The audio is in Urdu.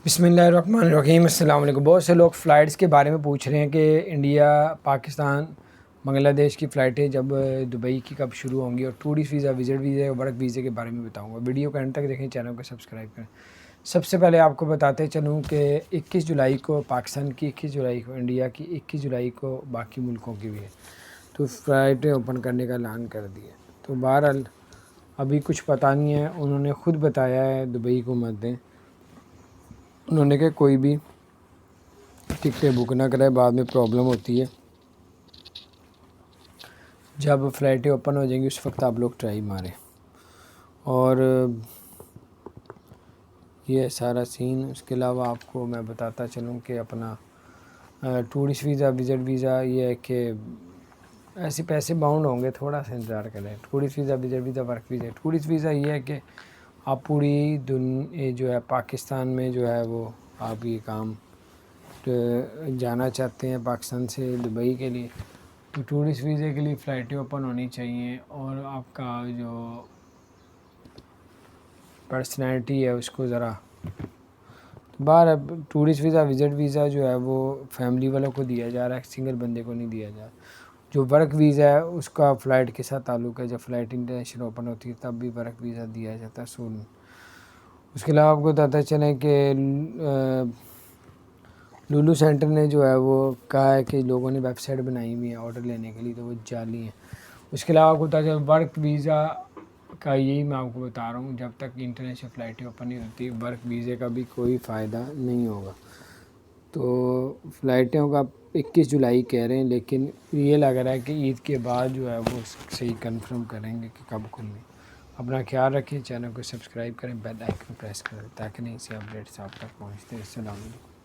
بسم اللہ الرحمن الرحیم۔ السلام علیکم۔ بہت سے لوگ فلائٹس کے بارے میں پوچھ رہے ہیں کہ انڈیا، پاکستان، بنگلہ دیش کی فلائٹیں جب دبئی کی کب شروع ہوں گی، اور ٹورسٹ ویزا، وزٹ ویزا اور ورک ویزے کے بارے میں بتاؤں گا۔ ویڈیو کو اینڈ تک دیکھیں، چینل کو سبسکرائب کریں۔ سب سے پہلے آپ کو بتاتے چلوں کہ 21 جولائی کو پاکستان کی، 21 جولائی کو انڈیا کی، 21 جولائی کو باقی ملکوں کی بھی ہے، تو فلائٹیں اوپن کرنے کا اعلان کر دیا۔ تو بہرحال ابھی کچھ پتہ نہیں ہے، انہوں نے خود بتایا ہے دبئی کو مت دیں، انہوں نے کہ کوئی بھی ٹکٹیں بک نہ کرے، بعد میں پرابلم ہوتی ہے۔ جب فلائٹیں اوپن ہو جائیں گی اس وقت آپ لوگ ٹرائی ماریں۔ اور یہ سارا سین، اس کے علاوہ آپ کو میں بتاتا چلوں کہ اپنا ٹورسٹ ویزا، وزٹ ویزا، یہ ہے کہ ایسے پیسے باؤنڈ ہوں گے، تھوڑا سا انتظار کریں۔ Tourist visa, visit visa, work visa. Tourist visa یہ ہے کہ آپ پوری جو ہے پاکستان میں جو ہے وہ آپ یہ کام جانا چاہتے ہیں پاکستان سے دبئی کے لیے، تو ٹورسٹ ویزے کے لیے فلائٹیں اوپن ہونی چاہیے، اور آپ کا جو پرسنالٹی ہے اس کو ذرا باہر۔ ٹورسٹ ویزا، وزٹ ویزا جو ہے وہ فیملی والوں کو دیا جا رہا ہے، سنگل بندے کو نہیں دیا جا رہا۔ جو ورک ویزا ہے اس کا فلائٹ کے ساتھ تعلق ہے، جب فلائٹ انٹرنیشنل اوپن ہوتی ہے تب بھی ورک ویزا دیا جاتا ہے سون۔ اس کے علاوہ آپ کو بتاتا چلیں کہ لولو سینٹر نے جو ہے وہ کہا ہے کہ لوگوں نے ویب سائٹ بنائی ہوئی ہے آرڈر لینے کے لیے، تو وہ جعلی ہیں۔ اس کے علاوہ آپ کو بتاتا چلیں ورک ویزا کا یہی میں آپ کو بتا رہا ہوں، جب تک انٹرنیشنل فلائٹیں اوپن نہیں ہوتی ورک ویزے کا بھی کوئی فائدہ نہیں ہوگا۔ تو فلائٹوں کا 21 جولائی کہہ رہے ہیں، لیکن یہ لگ رہا ہے کہ عید کے بعد جو ہے وہ صحیح کنفرم کریں گے کہ کب کھلنی۔ اپنا خیال رکھیں، چینل کو سبسکرائب کریں، بیل آئیکن پریس کریں تاکہ نئی سی اپڈیٹس آپ تک پہنچتے ہیں۔ السلام علیکم۔